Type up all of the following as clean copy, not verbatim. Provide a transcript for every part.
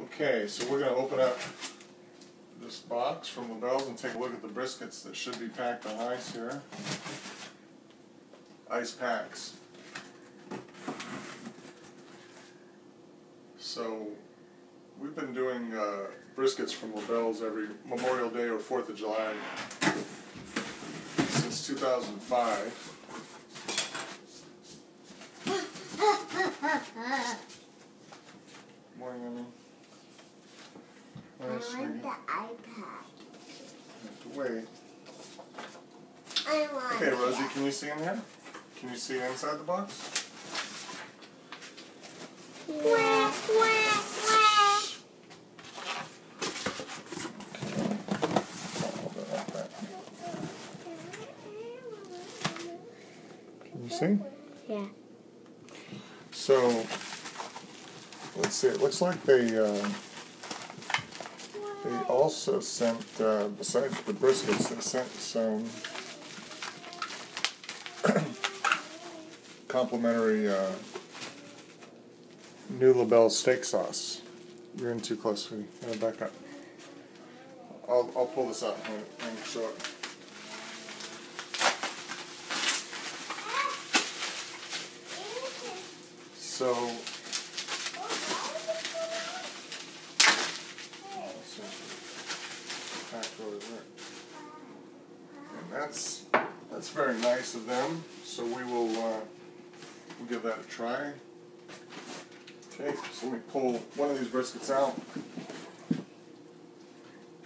Okay, so we're going to open up this box from Lobels and take a look at the briskets that should be packed on ice here. Ice packs. So we've been doing briskets from Lobels every Memorial Day or 4th of July since 2005. Morning, Emmy. I want the iPad. You have to wait. I want Okay, Rosie, can you see in here? Can you see inside the box? Wah, wah, wah. Can you see? Yeah. So, let's see, it looks like they also sent, besides the briskets, they sent some complimentary new Lobels steak sauce. You're in too close, sweetie. Back up. I'll pull this up and show it. So, and that's very nice of them. So we will we'll give that a try. Okay, so let me pull one of these briskets out.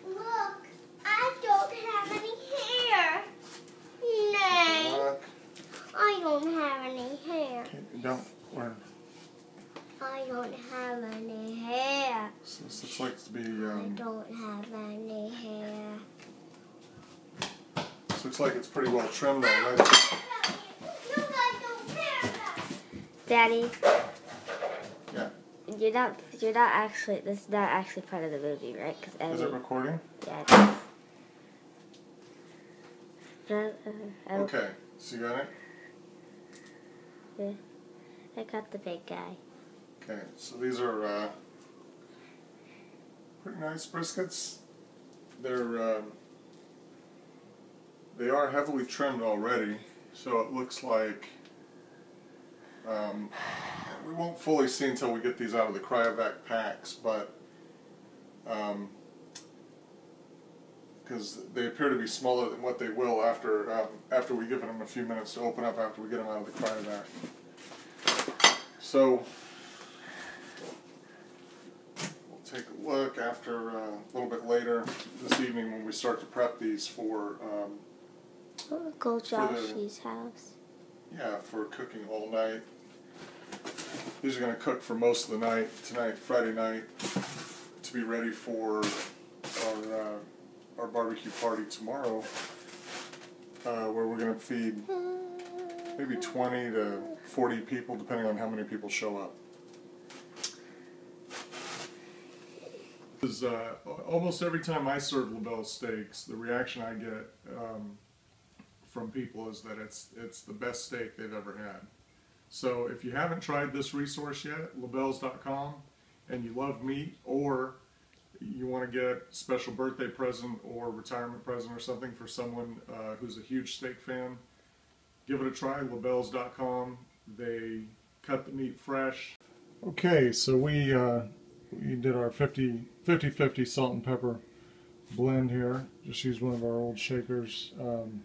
Look, I don't have any hair. No, I don't have any hair. Okay, don't worry. I don't have any hair. So this looks like to be. I don't have any hair. This looks like it's pretty well trimmed already. You guys don't care about it. Daddy. Yeah. You're not actually. This is not actually part of the movie, right? Is it recording? Yeah, it is. Okay, so you got it? Yeah. I got the big guy. Okay, so these are pretty nice briskets. They are heavily trimmed already, so it looks like we won't fully see until we get these out of the cryovac packs, but because they appear to be smaller than what they will after we give them a few minutes to open up after we get them out of the cryovac. So we'll take a look after a little bit later this evening when we start to prep these for Go Joshy's house. Yeah, for cooking all night. These are going to cook for most of the night tonight, Friday night, to be ready for our barbecue party tomorrow, where we're going to feed maybe 20 to 40 people, depending on how many people show up. Because almost every time I serve Lobels steaks, the reaction I get from people is that it's the best steak they've ever had. So if you haven't tried this resource yet, Lobels.com, and you love meat, or you want to get a special birthday present or retirement present or something for someone who's a huge steak fan, give it a try. Lobels.com. They cut the meat fresh. Okay, so we did our 50-50 salt and pepper blend here. Just used one of our old shakers from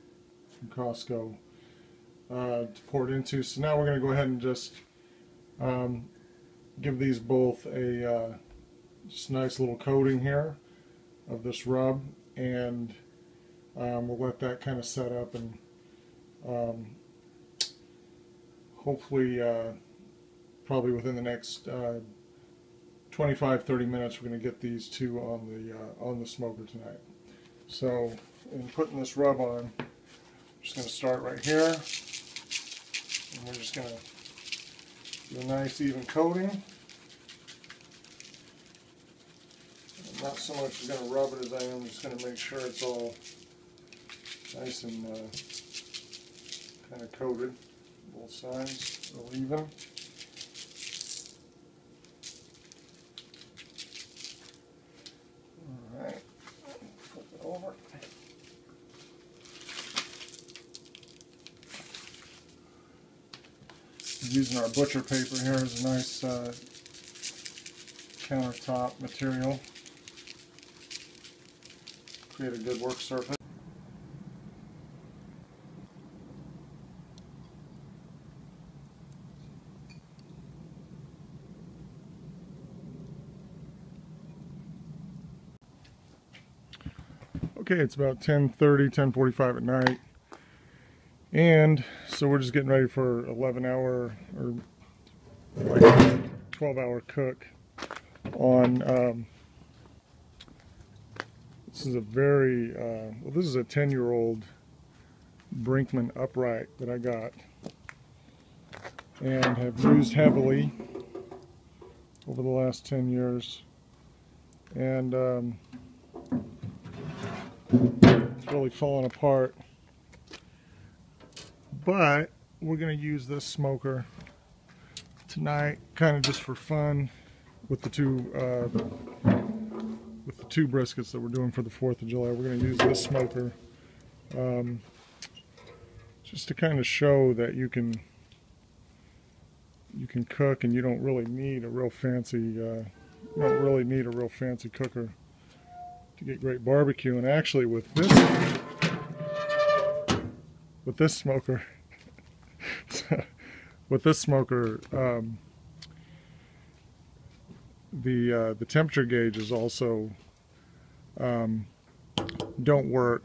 Costco to pour it into. So now we're going to go ahead and just give these both a just nice little coating here of this rub, and we'll let that kind of set up, and hopefully probably within the next 25-30 minutes we're going to get these two on the smoker tonight. So in putting this rub on, I'm just going to start right here, and we're just going to do a nice even coating. I'm not so much going to rub it as I am just going to make sure it's all nice and kind of coated, both sides, real even. using our butcher paper here as a nice countertop material. Create a good work surface. Okay, it's about 10:30, 10:45 at night, and so we're just getting ready for 11-hour or like 12-hour cook on. This is a very well. This is a 10-year-old Brinkman upright that I got and have used heavily over the last 10 years, and it's really falling apart, but we're going to use this smoker tonight, kind of just for fun, with the two briskets that we're doing for the 4th of July. We're going to use this smoker just to kind of show that you can cook, and you don't really need a real fancy cooker to get great barbecue. And actually, with this smoker, the temperature gauges also don't work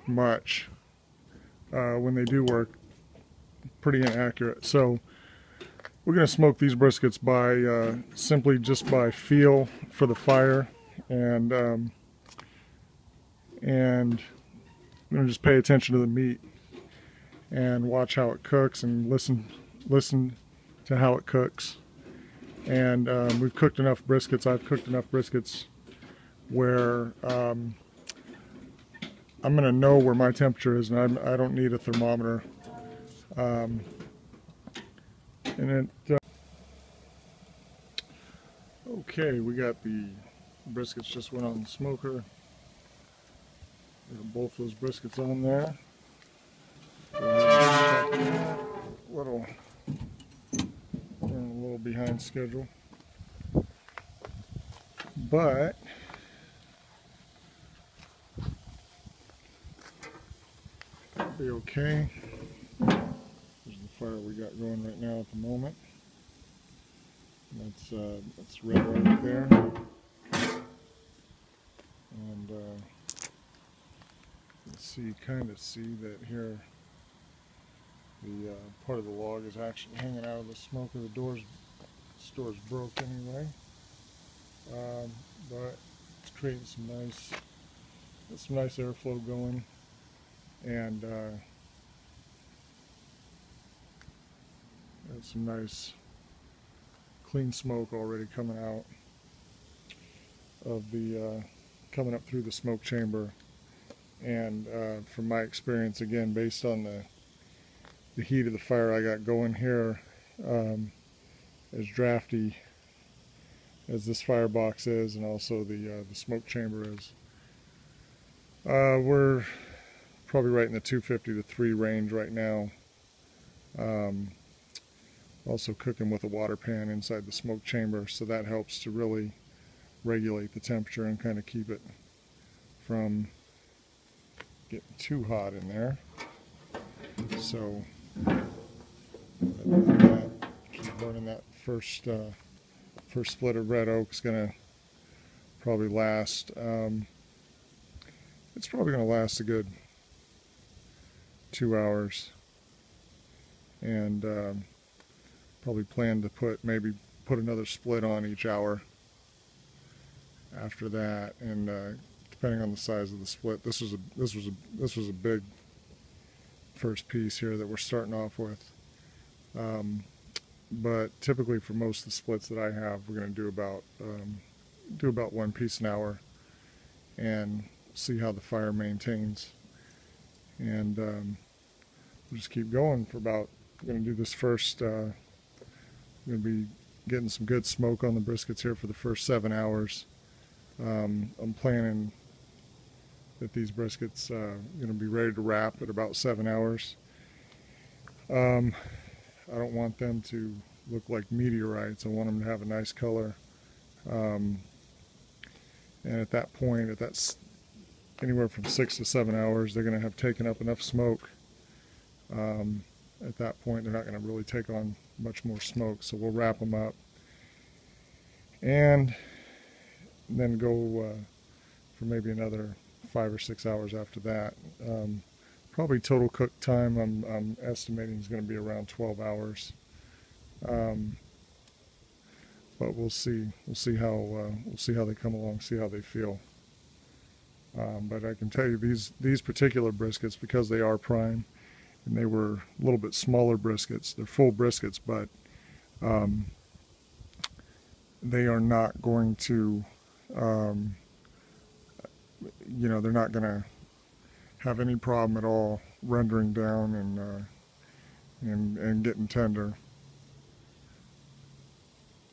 much. When they do work, pretty inaccurate. So we're going to smoke these briskets by simply just by feel for the fire, and I'm going to just pay attention to the meat and watch how it cooks, and listen to how it cooks. And we've cooked enough briskets. I've cooked enough briskets where I'm going to know where my temperature is, and I don't need a thermometer. Okay, we got the briskets just went on the smoker. Got both those briskets on there. Running a little behind schedule, but it'll be okay. There's the fire we got going right now at the moment. That's red right there, and you can kind of see that here. The part of the log is actually hanging out of the smoker. The door's broke anyway, but it's creating some nice airflow going, and there's some nice clean smoke already coming out of the coming up through the smoke chamber. And from my experience, again, based on the heat of the fire I got going here, as drafty as this firebox is, and also the smoke chamber is, we're probably right in the 250 to 3 range right now. Also cooking with a water pan inside the smoke chamber, so that helps to really regulate the temperature and kind of keep it from getting too hot in there. So keep burning that first split of red oak is going to probably last. It's probably going to last a good 2 hours, and probably plan to maybe put another split on each hour after that. And depending on the size of the split, this was a big first piece here that we're starting off with. But typically for most of the splits that I have, we're going to do about 1 piece an hour, and see how the fire maintains. And we'll just keep going for about. We're going to do this first. We're going to be getting some good smoke on the briskets here for the first 7 hours. I'm planning that these briskets are going to be ready to wrap at about 7 hours. I don't want them to look like meteorites. I want them to have a nice color. And at that point, if that's anywhere from 6 to 7 hours, they're going to have taken up enough smoke. At that point, they're not going to really take on much more smoke. So we'll wrap them up and then go for maybe another 5 or 6 hours after that. Probably total cook time I'm estimating is going to be around 12 hours. But we'll see. We'll see how they come along. See how they feel. But I can tell you these particular briskets, because they are prime, and they were a little bit smaller briskets. They're full briskets, but they are not going to, they're not going to have any problem at all rendering down and getting tender.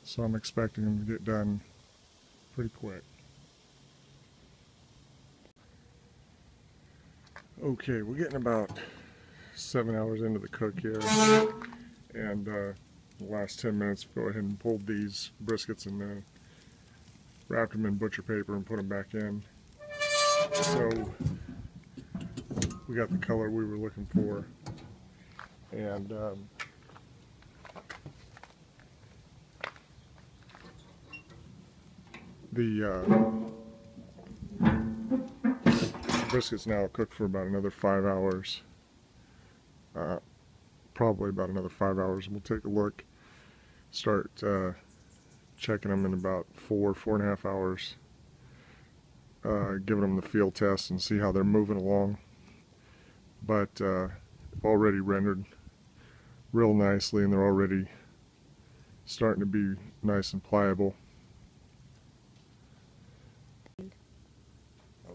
So I'm expecting them to get done pretty quick. Okay, we're getting about 7 hours into the cook here, and the last 10 minutes go ahead and pulled these briskets and wrapped them in butcher paper and put them back in. So we got the color we were looking for, and the briskets now cooked for about another 5 hours. Probably about another 5 hours. We'll take a look, start checking them in about 4.5 hours, giving them the field test and see how they're moving along. But already rendered real nicely, and they're already starting to be nice and pliable.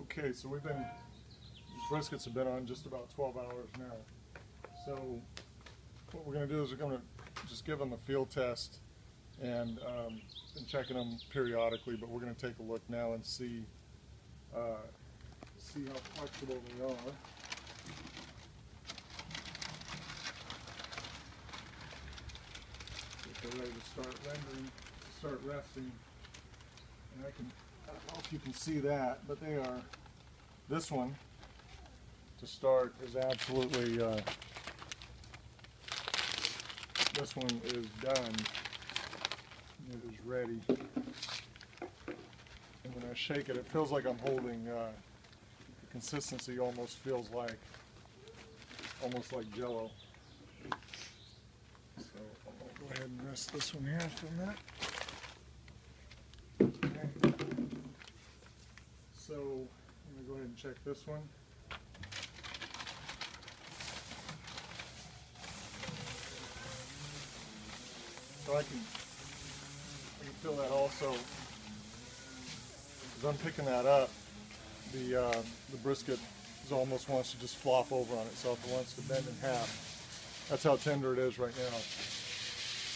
Okay, so these briskets have been on just about 12 hours now. So what we're going to do is we're going to just give them a field test and been checking them periodically, but we're going to take a look now and see how flexible they are. If they're ready to start rendering, to start resting. And I don't know if you can see that, but they are, this one to start is absolutely, this one is done. It is ready. And when I shake it, it feels like I'm holding, the consistency almost feels like, almost like Jell-O. So I'll go ahead and rest this one here for a minute. Okay. So I'm going to go ahead and check this one. So I can feel that also, as I'm picking that up, the brisket almost wants to just flop over on itself. It wants to bend in half. That's how tender it is right now.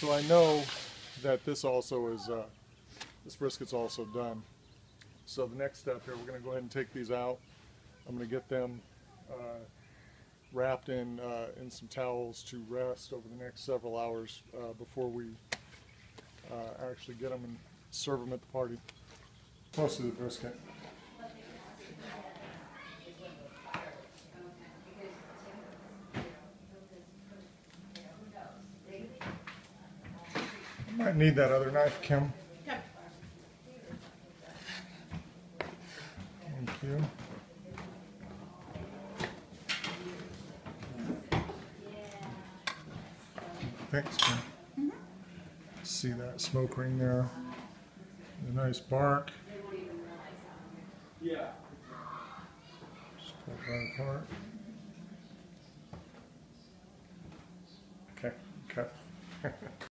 So I know that this also is, this brisket's also done. So the next step here, we're going to go ahead and take these out. I'm going to get them wrapped in some towels to rest over the next several hours before we actually get them and serve them at the party. Most of the brisket. You might need that other knife, Kim. Thank you. Thanks, Kim. See that smoke ring there? The nice bark. Yeah. Just pull that apart. Okay.